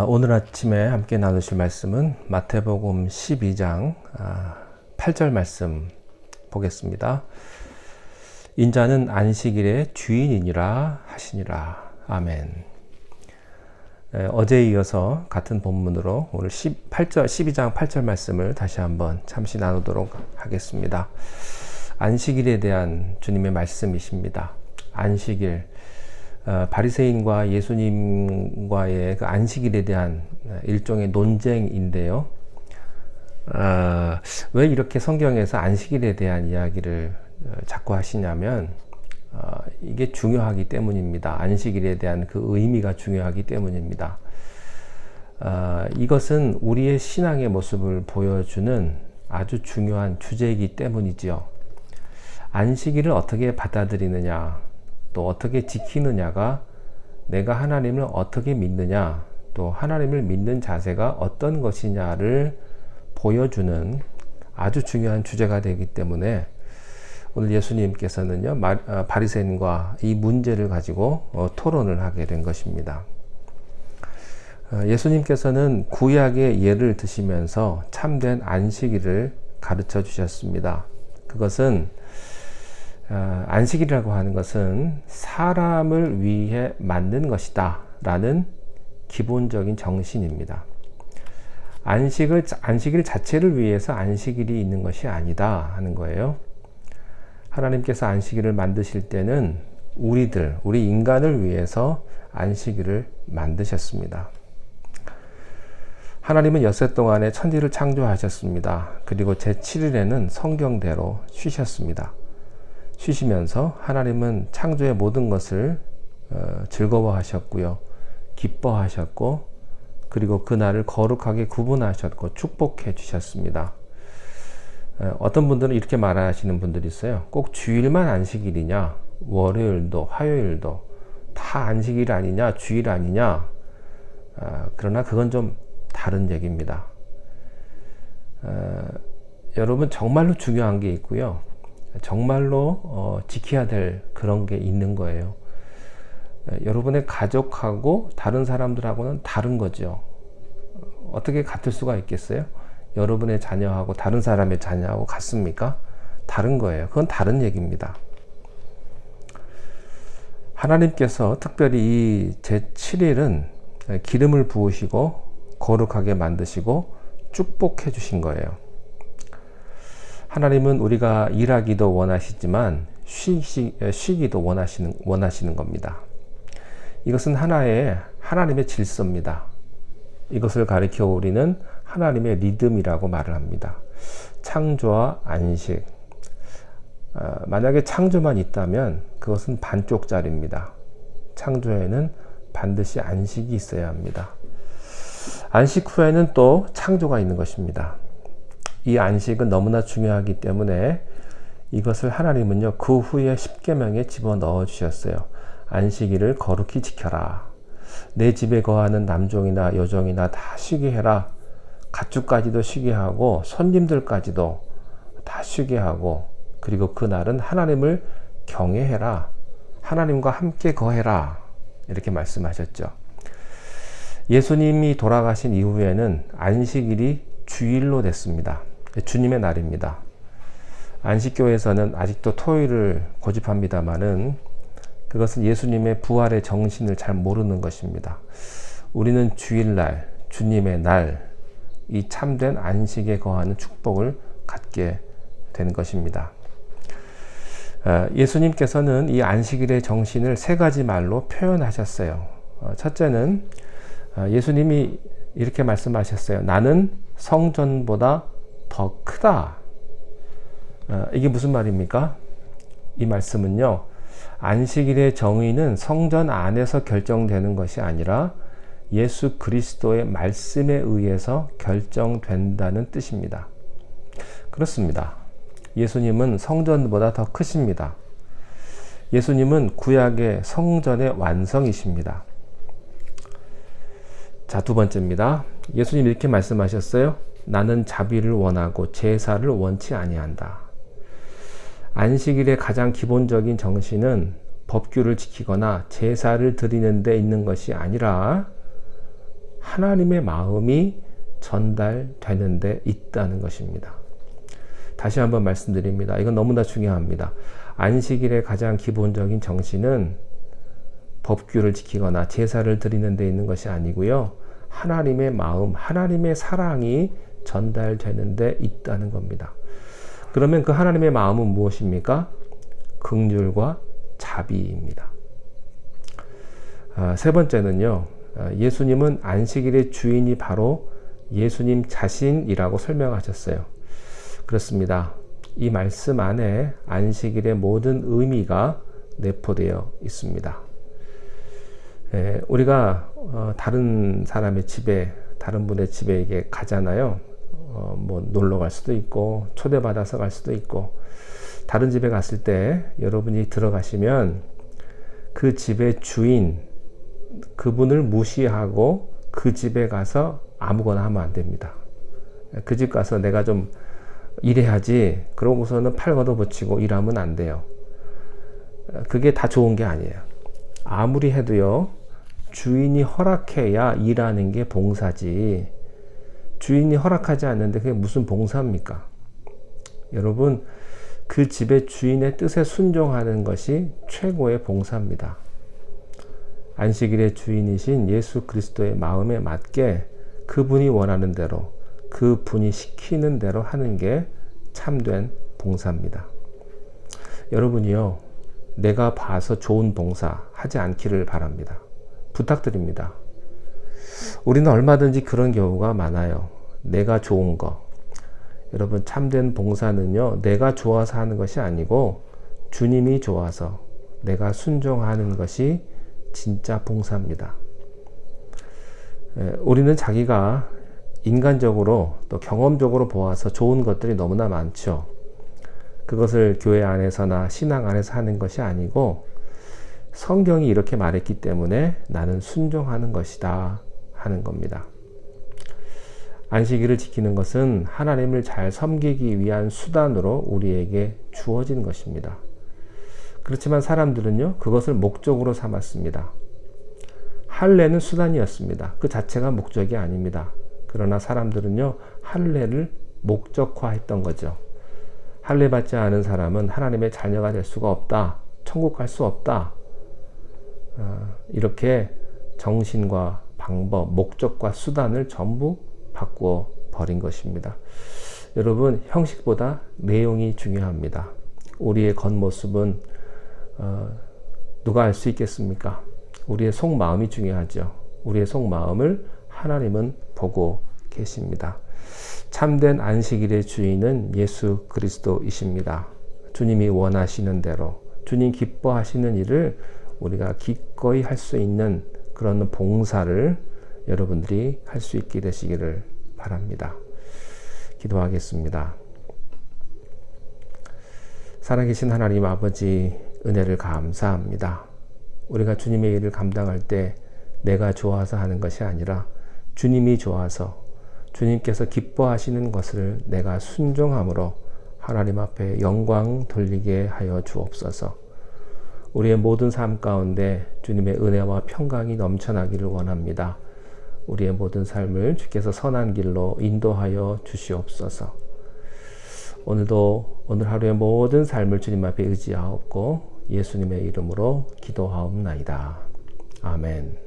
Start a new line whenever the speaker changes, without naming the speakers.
오늘 아침에 함께 나누실 말씀은 마태복음 12장 8절 말씀 보겠습니다. 인자는 안식일의 주인이니라 하시니라. 아멘. 어제에 이어서 같은 본문으로 오늘 12장 8절 말씀을 다시 한번 잠시 나누도록 하겠습니다. 안식일에 대한 주님의 말씀이십니다. 안식일, 바리새인과 예수님과의 그 안식일에 대한 일종의 논쟁인데요. 왜 이렇게 성경에서 안식일에 대한 이야기를 자꾸 하시냐면 이게 중요하기 때문입니다. 안식일에 대한 그 의미가 중요하기 때문입니다. 이것은 우리의 신앙의 모습을 보여주는 아주 중요한 주제이기 때문이지요. 안식일을 어떻게 받아들이느냐, 또 어떻게 지키느냐가 내가 하나님을 어떻게 믿느냐, 또 하나님을 믿는 자세가 어떤 것이냐를 보여주는 아주 중요한 주제가 되기 때문에 오늘 예수님께서는요, 바리새인과 이 문제를 가지고 토론을 하게 된 것입니다. 예수님께서는 구약의 예를 드시면서 참된 안식일을 가르쳐 주셨습니다. 그것은 안식일이라고 하는 것은 사람을 위해 만든 것이다 라는 기본적인 정신입니다. 안식일 자체를 위해서 안식일이 있는 것이 아니다 하는 거예요. 하나님께서 안식일을 만드실 때는 우리 인간을 위해서 안식일을 만드셨습니다. 하나님은 엿새 동안에 천지를 창조하셨습니다. 그리고 제7일에는 성경대로 쉬셨습니다. 쉬시면서 하나님은 창조의 모든 것을 즐거워하셨고요, 기뻐하셨고, 그리고 그날을 거룩하게 구분하셨고 축복해 주셨습니다. 어떤 분들은 이렇게 말하시는 분들이 있어요. 꼭 주일만 안식일이냐, 월요일도 화요일도 다 안식일 아니냐, 주일 아니냐. 그러나 그건 좀 다른 얘기입니다. 여러분, 정말로 중요한 게 있고요, 정말로 지켜야 될 그런 게 있는 거예요. 여러분의 가족하고 다른 사람들하고는 다른 거죠. 어떻게 같을 수가 있겠어요? 여러분의 자녀하고 다른 사람의 자녀하고 같습니까? 다른 거예요. 그건 다른 얘기입니다. 하나님께서 특별히 이 제7일은 기름을 부으시고 거룩하게 만드시고 축복해 주신 거예요. 하나님은 우리가 일하기도 원하시지만 쉬기도 원하시는 겁니다. 이것은 하나님의 질서입니다. 이것을 가리켜 우리는 하나님의 리듬이라고 말을 합니다. 창조와 안식. 만약에 창조만 있다면 그것은 반쪽짜리입니다. 창조에는 반드시 안식이 있어야 합니다. 안식 후에는 또 창조가 있는 것입니다. 이 안식은 너무나 중요하기 때문에 이것을 하나님은요, 그 후에 십계명에 집어넣어 주셨어요. 안식일을 거룩히 지켜라. 내 집에 거하는 남종이나 여종이나 다 쉬게 해라. 가축까지도 쉬게 하고 손님들까지도 다 쉬게 하고, 그리고 그날은 하나님을 경외해라. 하나님과 함께 거해라. 이렇게 말씀하셨죠. 예수님이 돌아가신 이후에는 안식일이 주일로 됐습니다. 주님의 날입니다. 안식교에서는 아직도 토요일을 고집합니다마는 그것은 예수님의 부활의 정신을 잘 모르는 것입니다. 우리는 주일날, 주님의 날, 이 참된 안식에 거하는 축복을 갖게 되는 것입니다. 예수님께서는 이 안식일의 정신을 세 가지 말로 표현하셨어요. 첫째는 예수님이 이렇게 말씀하셨어요. 나는 성전보다 더 크다. 이게 무슨 말입니까? 이 말씀은요, 안식일의 정의는 성전 안에서 결정되는 것이 아니라 예수 그리스도의 말씀에 의해서 결정된다는 뜻입니다. 그렇습니다. 예수님은 성전보다 더 크십니다. 예수님은 구약의 성전의 완성이십니다. 자, 두 번째입니다. 예수님 이렇게 말씀하셨어요. 나는 자비를 원하고 제사를 원치 아니한다. 안식일의 가장 기본적인 정신은 법규를 지키거나 제사를 드리는 데 있는 것이 아니라 하나님의 마음이 전달되는 데 있다는 것입니다. 다시 한번 말씀드립니다. 이건 너무나 중요합니다. 안식일의 가장 기본적인 정신은 법규를 지키거나 제사를 드리는 데 있는 것이 아니고요. 하나님의 마음, 하나님의 사랑이 전달되는 데 있다는 겁니다. 그러면 그 하나님의 마음은 무엇입니까? 긍휼과 자비입니다. 세 번째는요. 예수님은 안식일의 주인이 바로 예수님 자신이라고 설명하셨어요. 그렇습니다. 이 말씀 안에 안식일의 모든 의미가 내포되어 있습니다. 우리가 다른 사람의 집에, 다른 분의 집에 이게 가잖아요. 뭐 놀러 갈 수도 있고 초대받아서 갈 수도 있고, 다른 집에 갔을 때 여러분이 들어가시면 그 집의 주인, 그분을 무시하고 그 집에 가서 아무거나 하면 안 됩니다. 그 집 가서 내가 좀 일해야지 그러고서는 팔 걷어붙이고 일하면 안 돼요. 그게 다 좋은 게 아니에요. 아무리 해도요, 주인이 허락해야 일하는 게 봉사지, 주인이 허락하지 않는데 그게 무슨 봉사입니까? 여러분, 그 집의 주인의 뜻에 순종하는 것이 최고의 봉사입니다. 안식일의 주인이신 예수 그리스도의 마음에 맞게 그분이 원하는 대로, 그분이 시키는 대로 하는 게 참된 봉사입니다. 여러분이요, 내가 봐서 좋은 봉사 하지 않기를 바랍니다. 부탁드립니다. 우리는 얼마든지 그런 경우가 많아요. 내가 좋은 거. 여러분, 참된 봉사는요, 내가 좋아서 하는 것이 아니고 주님이 좋아서 내가 순종하는 것이 진짜 봉사입니다. 우리는 자기가 인간적으로 또 경험적으로 보아서 좋은 것들이 너무나 많죠. 그것을 교회 안에서나 신앙 안에서 하는 것이 아니고 성경이 이렇게 말했기 때문에 나는 순종하는 것이다 하는 겁니다. 안식일을 지키는 것은 하나님을 잘 섬기기 위한 수단으로 우리에게 주어진 것입니다. 그렇지만 사람들은요, 그것을 목적으로 삼았습니다. 할례는 수단이었습니다. 그 자체가 목적이 아닙니다. 그러나 사람들은요, 할례를 목적화했던 거죠. 할례 받지 않은 사람은 하나님의 자녀가 될 수가 없다. 천국 갈 수 없다. 이렇게 정신과 방법, 목적과 수단을 전부 바꾸어 버린 것입니다. 여러분, 형식보다 내용이 중요합니다. 우리의 겉모습은 누가 알 수 있겠습니까? 우리의 속마음이 중요하죠. 우리의 속마음을 하나님은 보고 계십니다. 참된 안식일의 주인은 예수 그리스도이십니다. 주님이 원하시는 대로, 주님 기뻐하시는 일을 우리가 기꺼이 할 수 있는 그런 봉사를 여러분들이 할 수 있게 되시기를 바랍니다. 기도하겠습니다. 살아계신 하나님 아버지, 은혜를 감사합니다. 우리가 주님의 일을 감당할 때 내가 좋아서 하는 것이 아니라 주님이 좋아서 주님께서 기뻐하시는 것을 내가 순종함으로 하나님 앞에 영광 돌리게 하여 주옵소서. 우리의 모든 삶 가운데 주님의 은혜와 평강이 넘쳐나기를 원합니다. 우리의 모든 삶을 주께서 선한 길로 인도하여 주시옵소서. 오늘 하루의 모든 삶을 주님 앞에 의지하옵고 예수님의 이름으로 기도하옵나이다. 아멘.